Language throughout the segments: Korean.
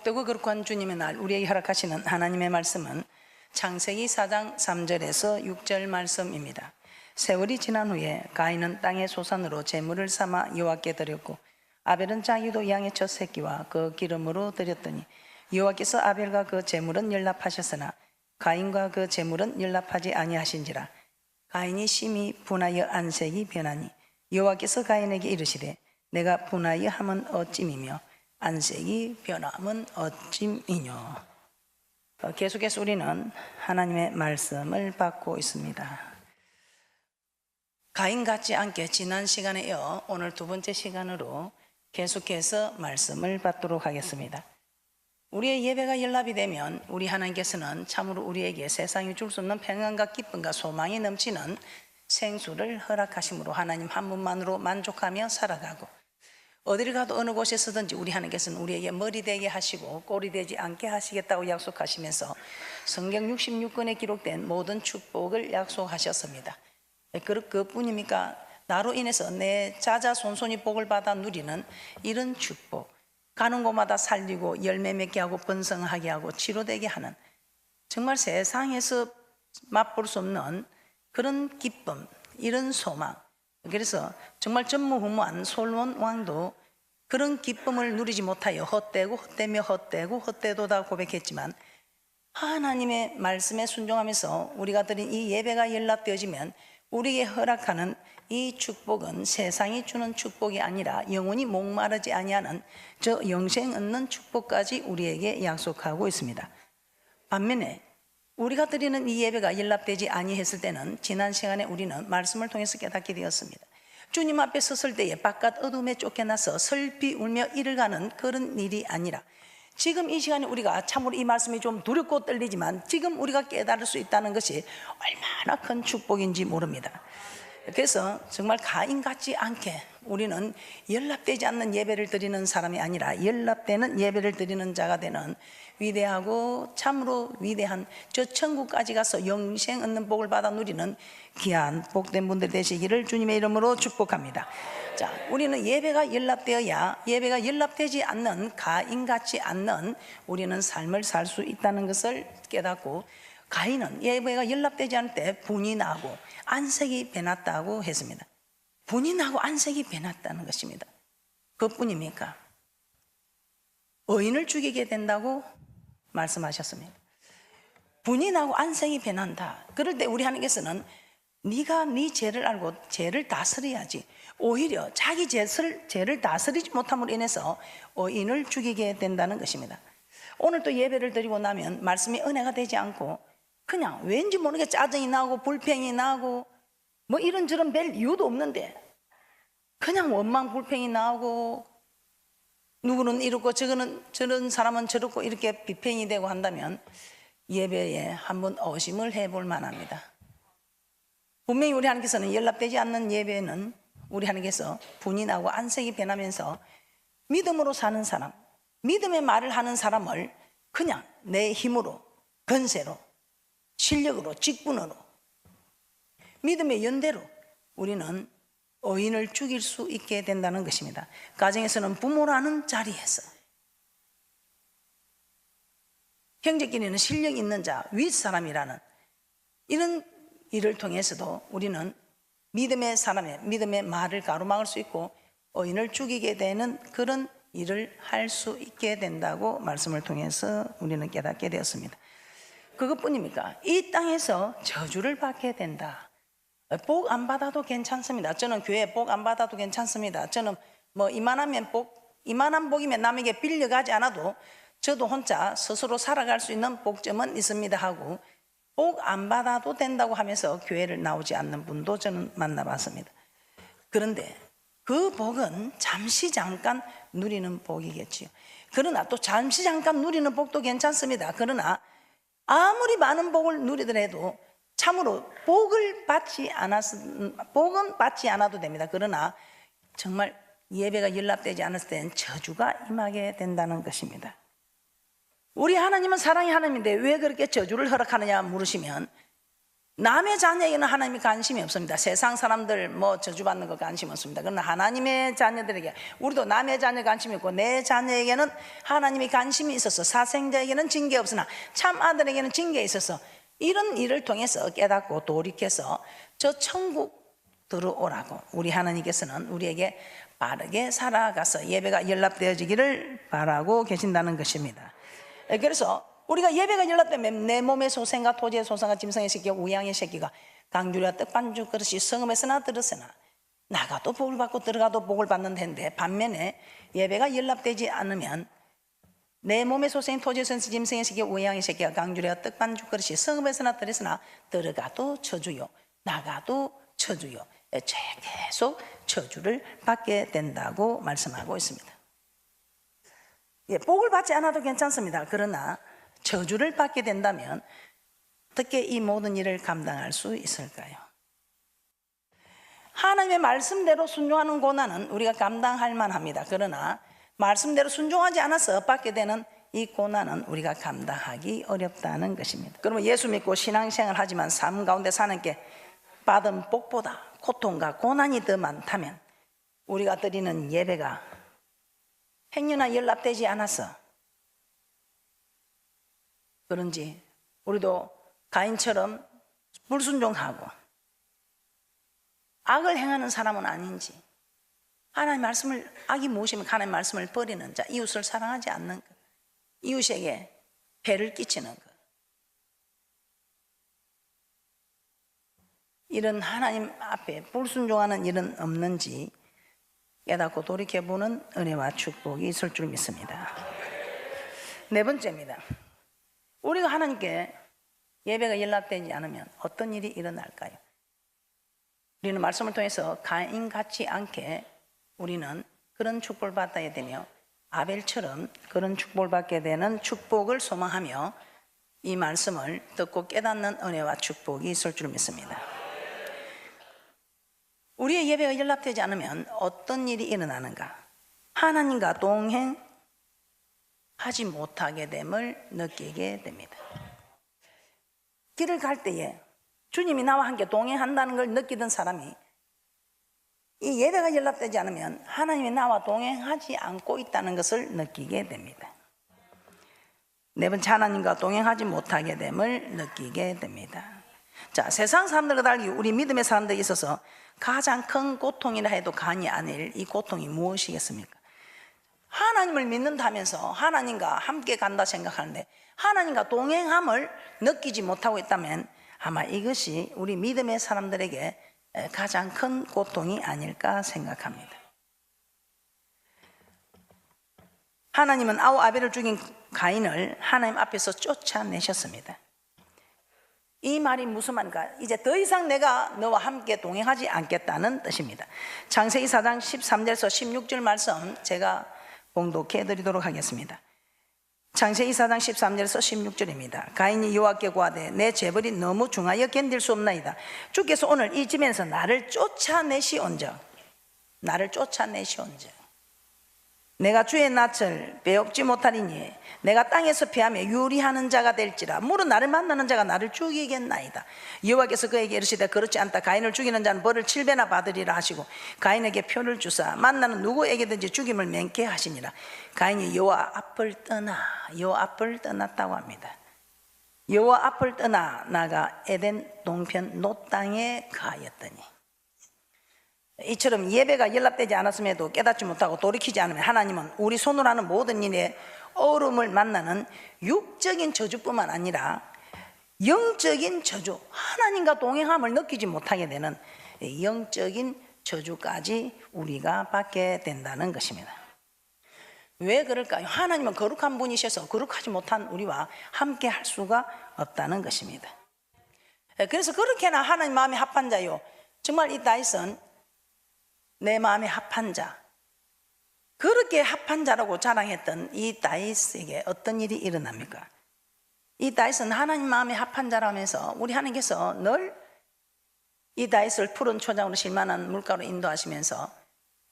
복되고 거룩한 주님의 날 우리에게 허락하시는 하나님의 말씀은 창세기 4장 3절에서 6절 말씀입니다. 세월이 지난 후에 가인은 땅의 소산으로 제물을 삼아 여호와께 드렸고 아벨은 자기도 양의 첫 새끼와 그 기름으로 드렸더니 여호와께서 아벨과 그 제물은 연락하셨으나 가인과 그 제물은 연락하지 아니하신지라. 가인이 심히 분하여 안색이 변하니 여호와께서 가인에게 이르시되 내가 분하여 함은 어찜이며 안색이 변함은 어찜이뇨. 계속해서 우리는 하나님의 말씀을 받고 있습니다. 가인 같지 않게 지난 시간에 이어 오늘 두 번째 시간으로 계속해서 말씀을 받도록 하겠습니다. 우리의 예배가 연락이 되면 우리 하나님께서는 참으로 우리에게 세상이 줄 수 없는 평안과 기쁨과 소망이 넘치는 생수를 허락하심으로 하나님 한 분만으로 만족하며 살아가고, 어디를 가도 어느 곳에 서든지 우리 하나님께서는 우리에게 머리 되게 하시고 꼬리 되지 않게 하시겠다고 약속하시면서 성경 66권에 기록된 모든 축복을 약속하셨습니다. 그뿐입니까? 나로 인해서 내 자자손손이 복을 받아 누리는 이런 축복, 가는 곳마다 살리고 열매 맺게 하고 번성하게 하고 치료되게 하는, 정말 세상에서 맛볼 수 없는 그런 기쁨, 이런 소망. 그래서 정말 전무후무한 솔몬 왕도 그런 기쁨을 누리지 못하여 헛되고 헛되며 헛되고 헛되도다 고백했지만, 하나님의 말씀에 순종하면서 우리가 드린 이 예배가 연락되어지면 우리에게 허락하는 이 축복은 세상이 주는 축복이 아니라 영원히 목마르지 아니하는 저 영생 얻는 축복까지 우리에게 약속하고 있습니다. 반면에 우리가 드리는 이 예배가 연락되지 아니했을 때는 지난 시간에 우리는 말씀을 통해서 깨닫게 되었습니다. 주님 앞에 섰을 때에 바깥 어둠에 쫓겨나서 슬피 울며 이를 가는 그런 일이 아니라, 지금 이 시간에 우리가 참으로 이 말씀이 좀 두렵고 떨리지만 지금 우리가 깨달을 수 있다는 것이 얼마나 큰 축복인지 모릅니다. 그래서 정말 가인 같지 않게 우리는 연락되지 않는 예배를 드리는 사람이 아니라 연락되는 예배를 드리는 자가 되는 위대하고 참으로 위대한 저 천국까지 가서 영생 얻는 복을 받아 누리는 귀한 복된 분들 되시기를 주님의 이름으로 축복합니다. 자, 우리는 예배가 연락되어야, 예배가 연락되지 않는 가인 같지 않는 우리는 삶을 살 수 있다는 것을 깨닫고, 가인은 예배가 연락되지 않을 때 분이 나고 안색이 변했다고 했습니다. 분이 나고 안색이 변했다는 것입니다. 그뿐입니까? 의인을 죽이게 된다고 말씀하셨습니다. 분이 나고 안색이 변한다. 그럴 때 우리 하나님께서는 네가 네 죄를 알고 죄를 다스려야지, 오히려 자기 죄를 다스리지 못함으로 인해서 의인을 죽이게 된다는 것입니다. 오늘 또 예배를 드리고 나면 말씀이 은혜가 되지 않고 그냥 왠지 모르게 짜증이 나고 불평이 나고 뭐 이런저런 별 이유도 없는데 그냥 원망 불평이 나오고, 누구는 이렇고 저런 사람은 저렇고 이렇게 비평이 되고 한다면 예배에 한번 의심을 해볼 만합니다. 분명히 우리 하나님께서는 연락되지 않는 예배는 우리 하나님께서 분이 나고 안색이 변하면서 믿음으로 사는 사람, 믿음의 말을 하는 사람을 그냥 내 힘으로, 건세로, 실력으로, 직분으로, 믿음의 연대로 우리는 의인을 죽일 수 있게 된다는 것입니다. 가정에서는 부모라는 자리에서, 형제끼리는 실력 있는 자, 윗사람이라는 이런 일을 통해서도 우리는 믿음의 사람의 믿음의 말을 가로막을 수 있고 의인을 죽이게 되는 그런 일을 할 수 있게 된다고 말씀을 통해서 우리는 깨닫게 되었습니다. 그것뿐입니까? 이 땅에서 저주를 받게 된다. 복 안 받아도 괜찮습니다. 저는 교회 복 안 받아도 괜찮습니다. 저는 뭐 이만한 복이면 남에게 빌려가지 않아도 저도 혼자 스스로 살아갈 수 있는 복점은 있습니다 하고 복 안 받아도 된다고 하면서 교회를 나오지 않는 분도 저는 만나봤습니다. 그런데 그 복은 잠시 잠깐 누리는 복이겠지요. 그러나 또 잠시 잠깐 누리는 복도 괜찮습니다. 그러나 아무리 많은 복을 누리더라도 참으로 복은 받지 않아도 됩니다. 그러나 정말 예배가 연락되지 않았을 때는 저주가 임하게 된다는 것입니다. 우리 하나님은 사랑의 하나님인데 왜 그렇게 저주를 허락하느냐 물으시면, 남의 자녀에게는 하나님이 관심이 없습니다. 세상 사람들 뭐 저주받는 거 관심 없습니다. 그러나 하나님의 자녀들에게, 우리도 남의 자녀 관심이 있고 내 자녀에게는 하나님이 관심이 있어서, 사생자에게는 징계 없으나 참 아들에게는 징계 있어서, 이런 일을 통해서 깨닫고 돌이켜서 저 천국 들어오라고 우리 하나님께서는 우리에게 바르게 살아가서 예배가 연락되어지기를 바라고 계신다는 것입니다. 그래서 우리가 예배가 연락되면 내 몸의 소생과 토지의 소생과 짐승의 새끼와 우양의 새끼가 강주리와 떡반죽 그릇이 성읍에서나 들었으나 나가도 복을 받고 들어가도 복을 받는 텐데, 반면에 예배가 연락되지 않으면 내 몸의 소생, 토지의 소생, 짐승의 새끼와 우양의 새끼가 강주리와 떡반죽 그릇이 성읍에서나 들었으나 들어가도 저주요 나가도 저주요, 계속 저주를 받게 된다고 말씀하고 있습니다. 복을 받지 않아도 괜찮습니다. 그러나 저주를 받게 된다면 어떻게 이 모든 일을 감당할 수 있을까요? 하나님의 말씀대로 순종하는 고난은 우리가 감당할 만합니다. 그러나 말씀대로 순종하지 않아서 받게 되는 이 고난은 우리가 감당하기 어렵다는 것입니다. 그러면 예수 믿고 신앙생활 하지만 삶 가운데 사는 게 받은 복보다 고통과 고난이 더 많다면 우리가 드리는 예배가 행여나 연락되지 않아서 그런지 우리도 가인처럼 불순종하고 악을 행하는 사람은 아닌지, 하나님 말씀을, 악이 무엇이면 하나님 말씀을 버리는 자, 이웃을 사랑하지 않는 것, 이웃에게 배를 끼치는 것, 이런 하나님 앞에 불순종하는 일은 없는지 깨닫고 돌이켜보는 은혜와 축복이 있을 줄 믿습니다. 네 번째입니다. 우리가 하나님께 예배가 연락되지 않으면 어떤 일이 일어날까요? 우리는 말씀을 통해서 가인 같지 않게 우리는 그런 축복을 받아야 되며, 아벨처럼 그런 축복을 받게 되는 축복을 소망하며 이 말씀을 듣고 깨닫는 은혜와 축복이 있을 줄 믿습니다. 우리의 예배가 연락되지 않으면 어떤 일이 일어나는가? 하나님과 동행하지 못하게 됨을 느끼게 됩니다. 길을 갈 때에 주님이 나와 함께 동행한다는 걸 느끼던 사람이 이 예배가 연락되지 않으면 하나님이 나와 동행하지 않고 있다는 것을 느끼게 됩니다. 네 번째, 하나님과 동행하지 못하게 됨을 느끼게 됩니다. 자, 세상 사람들과 달리 우리 믿음의 사람들에 있어서 가장 큰 고통이라 해도 간이 아닐 이 고통이 무엇이겠습니까? 하나님을 믿는다면서 하나님과 함께 간다 생각하는데 하나님과 동행함을 느끼지 못하고 있다면 아마 이것이 우리 믿음의 사람들에게 가장 큰 고통이 아닐까 생각합니다. 하나님은 아벨을 죽인 가인을 하나님 앞에서 쫓아내셨습니다. 이 말이 무슨 말인가? 이제 더 이상 내가 너와 함께 동행하지 않겠다는 뜻입니다. 창세기 4장 13절에서 16절 말씀 제가 봉독해 드리도록 하겠습니다. 창세기 4장 13절에서 16절입니다. 가인이 여호와께 고하되 내 재벌이 너무 중하여 견딜 수 없나이다. 주께서 오늘 이 집에서 나를 쫓아내시온즉 내가 주의 낯을 빼앗지 못하리니 내가 땅에서 패하며 유리하는 자가 될지라. 물은 나를 만나는 자가 나를 죽이겠나이다. 여호와께서 그에게 이르시되 그렇지 않다. 가인을 죽이는 자는 벌을 7배나 받으리라 하시고 가인에게 표를 주사 만나는 누구에게든지 죽임을免게 하시니라. 가인이 여호와 앞을 떠났다고 합니다. 여호와 앞을 떠나 나가 에덴 동편 놋 땅에 가하였더니, 이처럼 예배가 연락되지 않았음에도 깨닫지 못하고 돌이키지 않으면 하나님은 우리 손으로 하는 모든 일에 어려움을 만나는 육적인 저주뿐만 아니라 영적인 저주, 하나님과 동행함을 느끼지 못하게 되는 영적인 저주까지 우리가 받게 된다는 것입니다. 왜 그럴까요? 하나님은 거룩한 분이셔서 거룩하지 못한 우리와 함께 할 수가 없다는 것입니다. 그래서 그렇게나 하나님 마음에 합한 자요, 정말 이 다윗은 내 마음에 합한 자, 그렇게 합한 자라고 자랑했던 이 다윗에게 어떤 일이 일어납니까? 이 다윗은 하나님 마음에 합한 자라면서 우리 하나님께서 늘 이 다윗을 푸른 초장으로 실만한 물가로 인도하시면서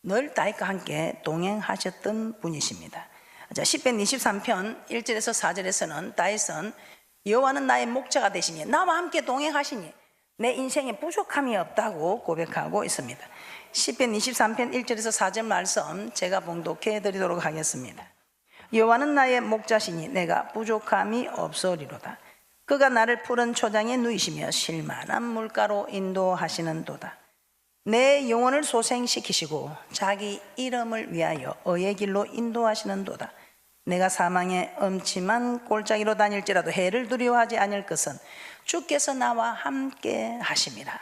늘 다윗과 함께 동행하셨던 분이십니다. 자, 시편 23편 1절에서 4절에서는 다윗은 여호와는 나의 목자가 되시니 나와 함께 동행하시니 내 인생에 부족함이 없다고 고백하고 있습니다. 시편 23편 1절에서 4절 말씀 제가 봉독해 드리도록 하겠습니다. 여호와는 나의 목자시니 내가 부족함이 없으리로다. 그가 나를 푸른 초장에 누이시며 실만한 물가로 인도하시는도다. 내 영혼을 소생시키시고 자기 이름을 위하여 의의 길로 인도하시는도다. 내가 사망의 음침한 골짜기로 다닐지라도 해를 두려워하지 않을 것은 주께서 나와 함께 하심이라.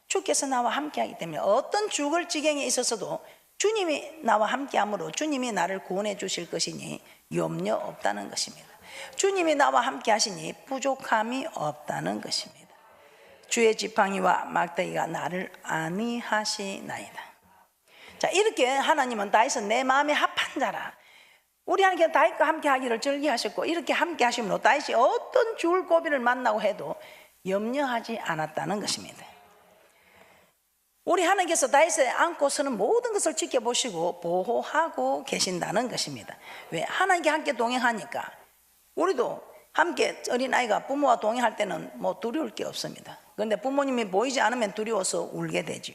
주께서 나와 함께 하기 때문에 어떤 죽을 지경에 있어서도 주님이 나와 함께 함으로 주님이 나를 구원해 주실 것이니 염려 없다는 것입니다. 주님이 나와 함께 하시니 부족함이 없다는 것입니다. 주의 지팡이와 막대기가 나를 안위하시나이다. 자, 이렇게 하나님은 다윗은 내 마음에 합한 자라. 우리 하나님께 다윗과 함께 하기를 즐기하셨고 이렇게 함께 하심으로 다윗이 어떤 죽을 고비를 만나고 해도 염려하지 않았다는 것입니다. 우리 하나님께서 다윗에 안고 서는 모든 것을 지켜보시고 보호하고 계신다는 것입니다. 왜? 하나님께 함께 동행하니까. 우리도 함께 어린아이가 부모와 동행할 때는 뭐 두려울 게 없습니다. 그런데 부모님이 보이지 않으면 두려워서 울게 되죠.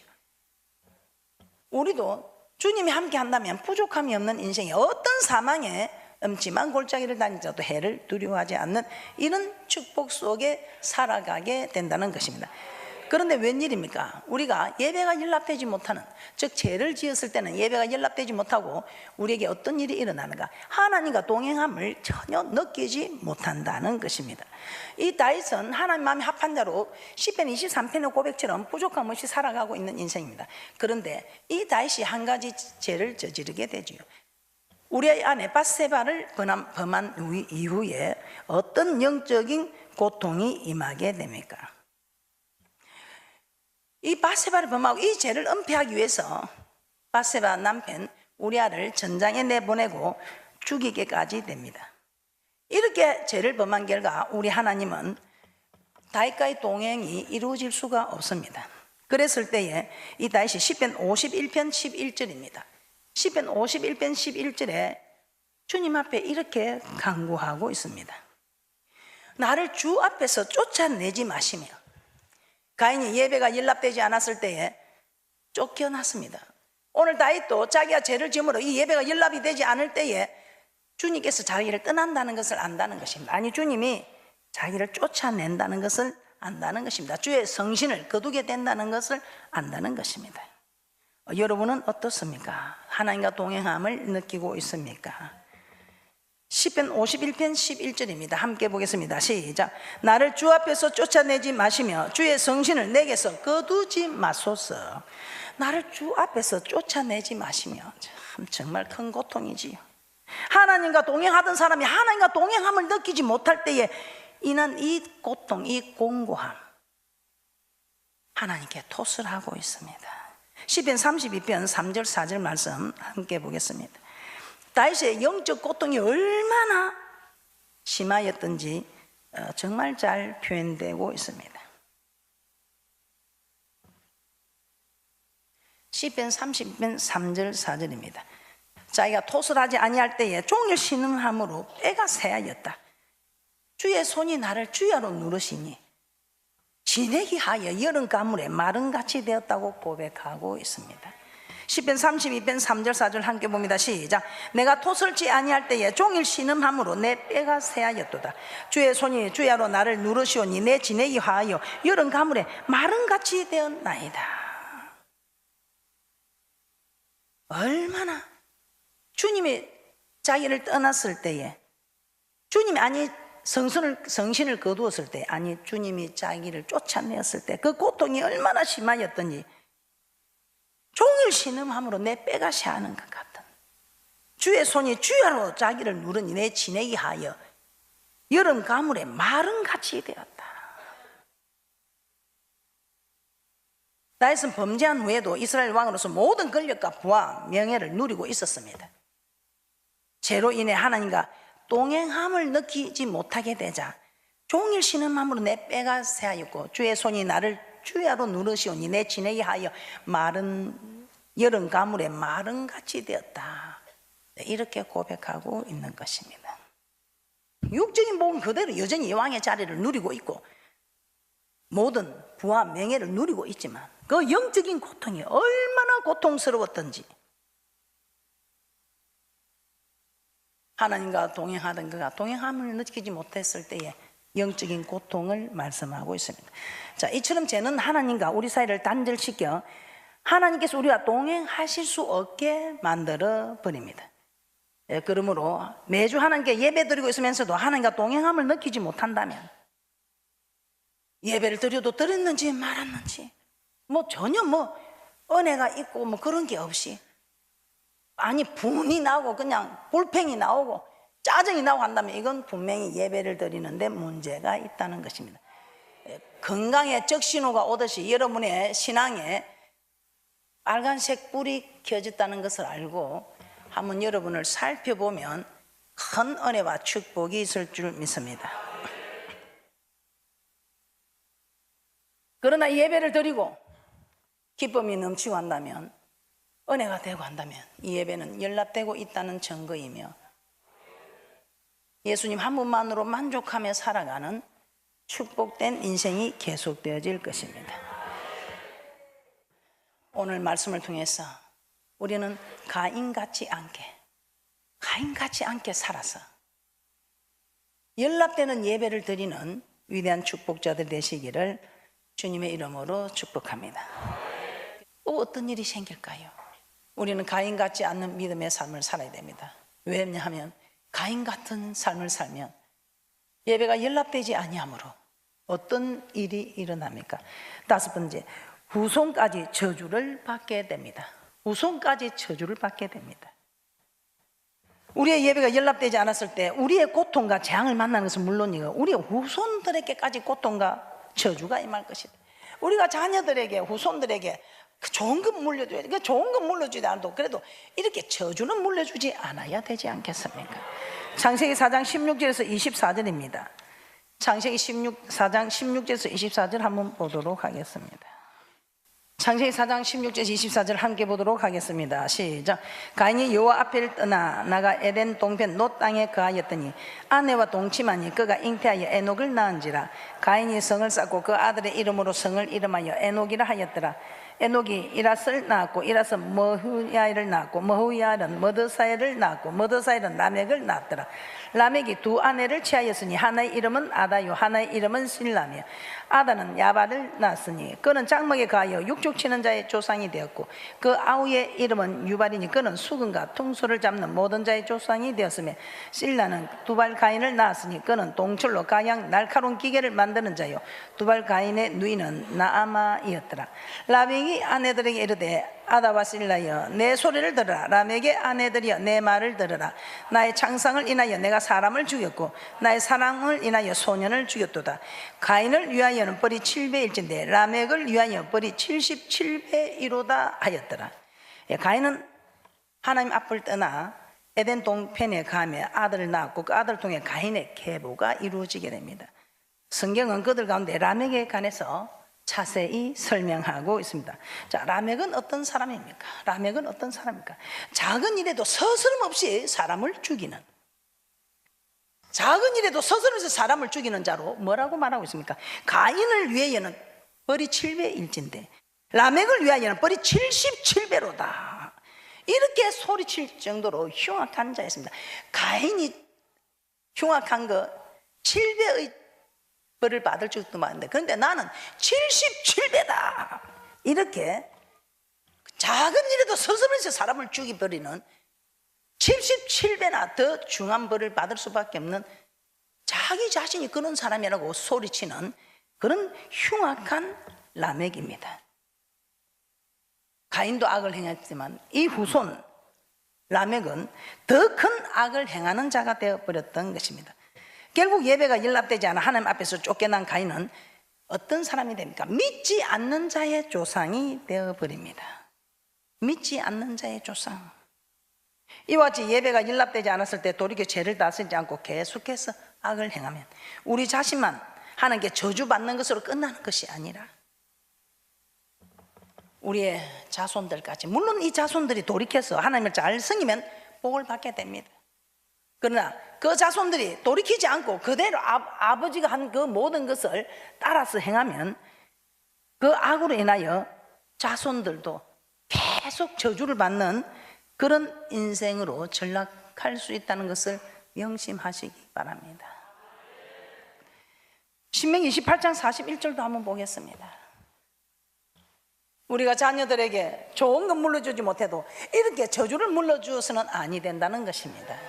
우리도 주님이 함께 한다면 부족함이 없는 인생에 어떤 사망에 음침한 골짜기를 다니더라도 해를 두려워하지 않는 이런 축복 속에 살아가게 된다는 것입니다. 그런데 웬일입니까? 우리가 예배가 연락되지 못하는, 즉 죄를 지었을 때는 예배가 연락되지 못하고 우리에게 어떤 일이 일어나는가? 하나님과 동행함을 전혀 느끼지 못한다는 것입니다. 이 다윗은 하나님 마음에 합한 자로 시편 23편의 고백처럼 부족함 없이 살아가고 있는 인생입니다. 그런데 이 다윗이 한 가지 죄를 저지르게 되지요. 우리 아내 밧세바를 범한 이후에 어떤 영적인 고통이 임하게 됩니까? 이 밧세바를 범하고 이 죄를 은폐하기 위해서 밧세바 남편 우리아를 전장에 내보내고 죽이게까지 됩니다. 이렇게 죄를 범한 결과 우리 하나님은 다윗과의 동행이 이루어질 수가 없습니다. 그랬을 때에 이 다윗이 시편 51편 11절입니다. 시편 51편 11절에 주님 앞에 이렇게 간구하고 있습니다. 나를 주 앞에서 쫓아내지 마시며. 가인이 예배가 연락되지 않았을 때에 쫓겨났습니다. 오늘 다윗도 자기가 죄를 지음으로 이 예배가 연락이 되지 않을 때에 주님께서 자기를 떠난다는 것을 안다는 것입니다. 아니, 주님이 자기를 쫓아낸다는 것을 안다는 것입니다. 주의 성신을 거두게 된다는 것을 안다는 것입니다. 여러분은 어떻습니까? 하나님과 동행함을 느끼고 있습니까? 시편 51편 11절입니다. 함께 보겠습니다. 시작. 나를 주 앞에서 쫓아내지 마시며 주의 성신을 내게서 거두지 마소서. 나를 주 앞에서 쫓아내지 마시며. 참 정말 큰 고통이지요. 하나님과 동행하던 사람이 하나님과 동행함을 느끼지 못할 때에 인한 이 고통, 이 공고함, 하나님께 토스를 하고 있습니다. 시편 32편 3절 4절 말씀 함께 보겠습니다. 다윗의 영적 고통이 얼마나 심하였던지 정말 잘 표현되고 있습니다. 시편 30편 3절 4절입니다. 자기가 토설하지 아니할 때에 종일 신음함으로 뼈가 새하였다. 주의 손이 나를 주야로 누르시니 진액이 하여 여름 가물에 마른같이 되었다고 고백하고 있습니다. 시편 32편 3절 4절 함께 봅니다. 시작. 내가 토설지 아니할 때에 종일 신음함으로 내 뼈가 새하였도다. 주의 손이 주야로 나를 누르시오니 내 진액이 하여 여름 가물에 마른같이 되었나이다. 얼마나 주님이 자기를 떠났을 때에, 주님이 아니 성신을 거두었을 때, 아니 주님이 자기를 쫓아내었을 때 그 고통이 얼마나 심하였던지 종일 신음함으로 내 뼈가 새하는 것 같은, 주의 손이 주야로 자기를 누르니 내 진액이 하여 여름 가물에 마른같이 되었다. 다윗은 범죄한 후에도 이스라엘 왕으로서 모든 권력과 부와 명예를 누리고 있었습니다. 죄로 인해 하나님과 동행함을 느끼지 못하게 되자 종일 신음함으로 내 뼈가 새하였고 주의 손이 나를 주야로 누르시오니 내 진액이 하여 마른 여름 가물에 마른같이 되었다. 이렇게 고백하고 있는 것입니다. 육적인 복은 그대로 여전히 왕의 자리를 누리고 있고 모든 부와 명예를 누리고 있지만 그 영적인 고통이 얼마나 고통스러웠던지, 하나님과 동행하던 그가 동행함을 느끼지 못했을 때에 영적인 고통을 말씀하고 있습니다. 자, 이처럼 죄는 하나님과 우리 사이를 단절시켜 하나님께서 우리와 동행하실 수 없게 만들어 버립니다. 그러므로 매주 하나님께 예배드리고 있으면서도 하나님과 동행함을 느끼지 못한다면, 예배를 드려도 드렸는지 말았는지 전혀 은혜가 있고 그런 게 없이, 아니 분이 나오고 그냥 불평이 나오고 짜증이 나오고 한다면 이건 분명히 예배를 드리는데 문제가 있다는 것입니다. 건강에 적신호가 오듯이 여러분의 신앙에 빨간색 불이 켜졌다는 것을 알고 한번 여러분을 살펴보면 큰 은혜와 축복이 있을 줄 믿습니다. 그러나 예배를 드리고 기쁨이 넘치고 한다면, 은혜가 되고 한다면 이 예배는 연락되고 있다는 증거이며 예수님 한 분만으로 만족하며 살아가는 축복된 인생이 계속되어질 것입니다. 오늘 말씀을 통해서 우리는 가인같이 않게 살아서 연락되는 예배를 드리는 위대한 축복자들 되시기를 주님의 이름으로 축복합니다. 또 어떤 일이 생길까요? 우리는 가인 같지 않는 믿음의 삶을 살아야 됩니다. 왜냐하면 가인 같은 삶을 살면 예배가 연락되지 아니하므로 어떤 일이 일어납니까? 다섯 번째, 후손까지 저주를 받게 됩니다. 후손까지 저주를 받게 됩니다. 우리의 예배가 연락되지 않았을 때 우리의 고통과 재앙을 만나는 것은 물론이고 우리의 후손들에게까지 고통과 저주가 임할 것이다. 우리가 자녀들에게, 후손들에게 좋은 것 물려줘야 돼. 좋은 것 물려주지 않아도 그래도 이렇게 저주는 물려주지 않아야 되지 않겠습니까? 창세기 4장 16절에서 24절입니다. 창세기 4장 16절에서 24절 한번 보도록 하겠습니다. 창세기 4장 16절에서 24절 함께 보도록 하겠습니다. 시작. 가인이 여호와 앞을 떠나 나가 에덴 동편 놋 땅에 거하였더니 아내와 동침하니 그가 잉태하여 에녹을 낳은지라. 가인이 성을 쌓고 그 아들의 이름으로 성을 이름하여 에녹이라 하였더라. 에녹이 이라스를 낳았고 이라스 머후야를 낳았고 머후야는 머드사엘을 낳았고 머드사엘은 라멕을 낳았더라. 라멕이 두 아내를 취하였으니 하나의 이름은 아다요 하나의 이름은 실라며 아다는 야발을 낳았으니 그는 장막에 가하여 육축치는 자의 조상이 되었고 그 아우의 이름은 유발이니 그는 수금과 퉁소를 잡는 모든 자의 조상이 되었으며 실라는 두발 가인을 낳았으니 그는 동철로 가양 날카로운 기계를 만드는 자요 두발 가인의 누이는 나아마이었더라. 라멕이 아내들에게 이르되 아다와 실라여 내 소리를 들으라. 라멕의 아내들이여 내 말을 들으라. 나의 창상을 인하여 내가 사람을 죽였고 나의 사랑을 인하여 소년을 죽였도다. 가인을 위하여는 벌이 7배일진데 라멕을 위하여 벌이 77배이로다 하였더라. 가인은 하나님 앞을 떠나 에덴 동편에 가며 아들을 낳았고 그 아들을 통해 가인의 계보가 이루어지게 됩니다. 성경은 그들 가운데 라멕에 관해서 자세히 설명하고 있습니다. 자, 라멕은 어떤 사람입니까? 라멕은 어떤 사람입니까? 작은 일에도 서스럼없이 사람을 죽이는, 작은 일에도 서스럼없이 사람을 죽이는 자로 뭐라고 말하고 있습니까? 가인을 위하여는 벌이 7배일진데 라멕을 위하여는 벌이 77배로다. 이렇게 소리칠 정도로 흉악한 자였습니다. 가인이 흉악한 거 7배의 벌을 받을 줄도 모르는데 그런데 나는 77배다. 이렇게 작은 일에도 서슴에서 사람을 죽여버리는 77배나 더 중한 벌을 받을 수밖에 없는 자기 자신이 그런 사람이라고 소리치는 그런 흉악한 라멕입니다. 가인도 악을 행했지만 이 후손 라멕은 더 큰 악을 행하는 자가 되어버렸던 것입니다. 결국 예배가 연락되지 않아 하나님 앞에서 쫓겨난 가인은 어떤 사람이 됩니까? 믿지 않는 자의 조상이 되어버립니다. 믿지 않는 자의 조상. 이와 같이 예배가 연락되지 않았을 때 돌이켜 죄를 다스리지 않고 계속해서 악을 행하면 우리 자신만 하나님께 저주받는 것으로 끝나는 것이 아니라 우리의 자손들까지, 물론 이 자손들이 돌이켜서 하나님을 잘 섬기면 복을 받게 됩니다. 그러나 그 자손들이 돌이키지 않고 그대로 아버지가 한 그 모든 것을 따라서 행하면 그 악으로 인하여 자손들도 계속 저주를 받는 그런 인생으로 전락할 수 있다는 것을 명심하시기 바랍니다. 신명기 28장 41절도 한번 보겠습니다. 우리가 자녀들에게 좋은 것 물려주지 못해도 이렇게 저주를 물려주어서는 아니 된다는 것입니다.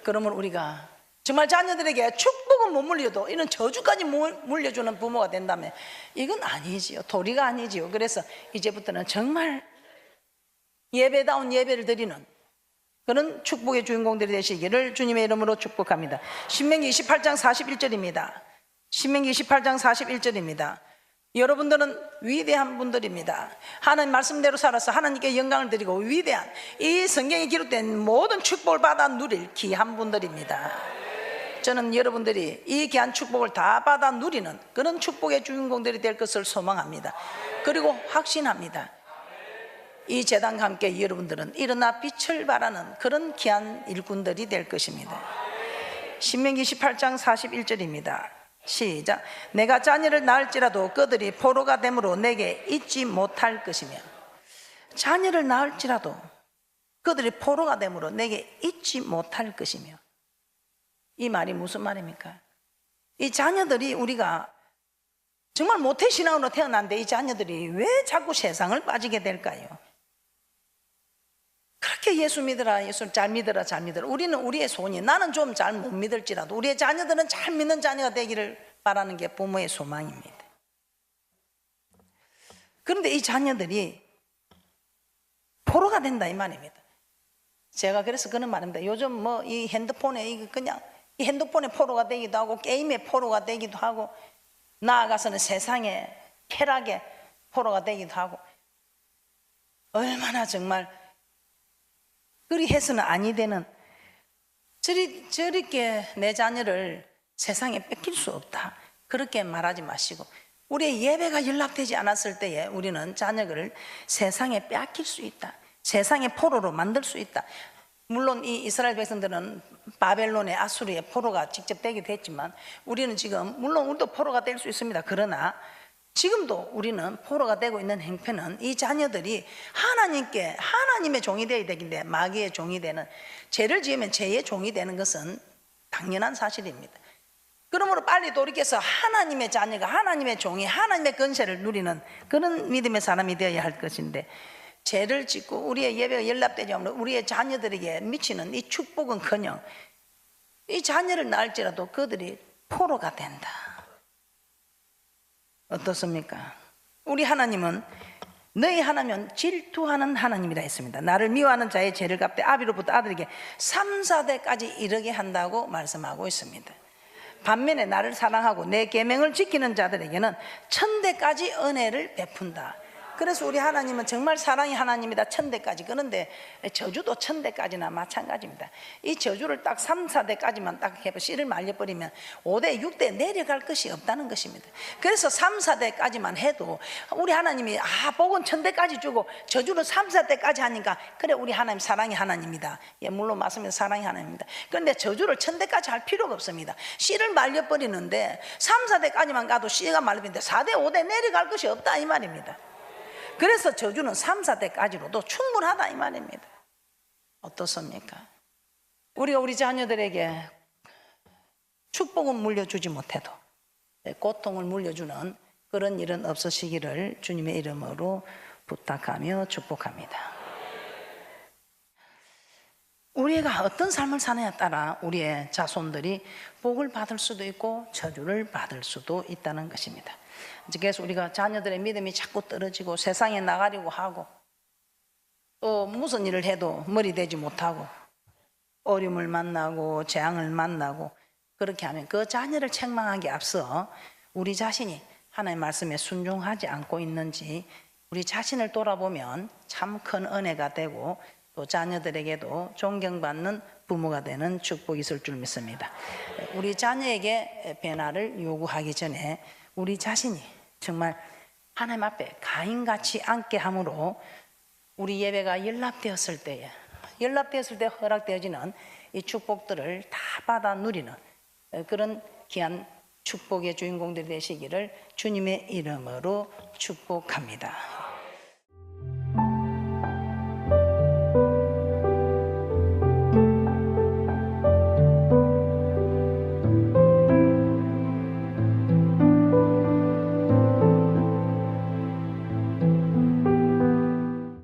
그러면 우리가 정말 자녀들에게 축복은 못 물려도 이런 저주까지 물려주는 부모가 된다면 이건 아니지요. 도리가 아니지요. 그래서 이제부터는 정말 예배다운 예배를 드리는 그런 축복의 주인공들이 되시기를 주님의 이름으로 축복합니다. 신명기 28장 41절입니다. 신명기 28장 41절입니다. 여러분들은 위대한 분들입니다. 하나님 말씀대로 살아서 하나님께 영광을 드리고 위대한 이 성경에 기록된 모든 축복을 받아 누릴 귀한 분들입니다. 저는 여러분들이 이 귀한 축복을 다 받아 누리는 그런 축복의 주인공들이 될 것을 소망합니다. 그리고 확신합니다. 이 제단과 함께 여러분들은 일어나 빛을 발하는 그런 귀한 일꾼들이 될 것입니다. 신명기 18장 41절입니다. 시작. 내가 자녀를 낳을지라도 그들이 포로가 됨으로 내게 잊지 못할 것이며. 자녀를 낳을지라도 그들이 포로가 됨으로 내게 잊지 못할 것이며. 이 말이 무슨 말입니까? 이 자녀들이 우리가 정말 모태신앙으로 태어났는데 이 자녀들이 왜 자꾸 세상을 빠지게 될까요? 그렇게 예수 믿으라, 예수 잘 믿으라, 잘 믿으라. 우리는 우리의 소원이, 나는 좀 잘 못 믿을지라도 우리의 자녀들은 잘 믿는 자녀가 되기를 바라는 게 부모의 소망입니다. 그런데 이 자녀들이 포로가 된다 이 말입니다. 제가 그래서 그런 말입니다. 요즘 뭐 이 핸드폰에 그냥 이 핸드폰에 포로가 되기도 하고 게임에 포로가 되기도 하고 나아가서는 세상에 쾌락에 포로가 되기도 하고 얼마나 정말 그리 해서는 아니 되는 저렇게 내 자녀를 세상에 뺏길 수 없다 그렇게 말하지 마시고 우리의 예배가 연락되지 않았을 때에 우리는 자녀를 세상에 빼앗길 수 있다, 세상의 포로로 만들 수 있다. 물론 이 이스라엘 백성들은 바벨론의 아수르의 포로가 직접 되기도 했지만 우리는 지금 물론 우리도 포로가 될 수 있습니다. 그러나 지금도 우리는 포로가 되고 있는 형편은 이 자녀들이 하나님께 하나님의 종이 되어야 되는데 마귀의 종이 되는, 죄를 지으면 죄의 종이 되는 것은 당연한 사실입니다. 그러므로 빨리 돌이켜서 하나님의 자녀가 하나님의 종이 하나님의 권세를 누리는 그런 믿음의 사람이 되어야 할 것인데 죄를 짓고 우리의 예배가 연락되지 않으면 우리의 자녀들에게 미치는 이 축복은커녕 이 자녀를 낳을지라도 그들이 포로가 된다. 어떻습니까? 우리 하나님은 너희 하나님은 질투하는 하나님이라 했습니다. 나를 미워하는 자의 죄를 갚되 아비로부터 아들에게 3, 4대까지 이르게 한다고 말씀하고 있습니다. 반면에 나를 사랑하고 내 계명을 지키는 자들에게는 1000대까지 은혜를 베푼다. 그래서 우리 하나님은 정말 사랑의 하나님이다. 1000대까지. 그런데 저주도 1000대까지나 마찬가지입니다. 이 저주를 딱 3, 4대까지만 딱 해서 씨를 말려버리면 5대, 6대 내려갈 것이 없다는 것입니다. 그래서 3, 4대까지만 해도 우리 하나님이 복은 1000대까지 주고 저주는 3, 4대까지 하니까 그래 우리 하나님 사랑의 하나님이다. 예, 물론 맞습니다. 사랑의 하나님입니다. 그런데 저주를 1000대까지 할 필요가 없습니다. 씨를 말려버리는데 3, 4대까지만 가도 씨가 말려버리는데 4대, 5대 내려갈 것이 없다 이 말입니다. 그래서 저주는 3, 4대까지로도 충분하다 이 말입니다. 어떻습니까? 우리가 우리 자녀들에게 축복은 물려주지 못해도 고통을 물려주는 그런 일은 없으시기를 주님의 이름으로 부탁하며 축복합니다. 우리가 어떤 삶을 사느냐에 따라 우리의 자손들이 복을 받을 수도 있고 저주를 받을 수도 있다는 것입니다. 그래서 우리가 자녀들의 믿음이 자꾸 떨어지고 세상에 나가려고 하고 또 무슨 일을 해도 머리 대지 못하고 어려움을 만나고 재앙을 만나고 그렇게 하면 그 자녀를 책망하기에 앞서 우리 자신이 하나님의 말씀에 순종하지 않고 있는지 우리 자신을 돌아보면 참 큰 은혜가 되고 또 자녀들에게도 존경받는 부모가 되는 축복이 있을 줄 믿습니다. 우리 자녀에게 변화를 요구하기 전에 우리 자신이 정말 하나님 앞에 가인같이 앉게 함으로 우리 예배가 연락되었을 때 허락되어지는 이 축복들을 다 받아 누리는 그런 귀한 축복의 주인공들이 되시기를 주님의 이름으로 축복합니다.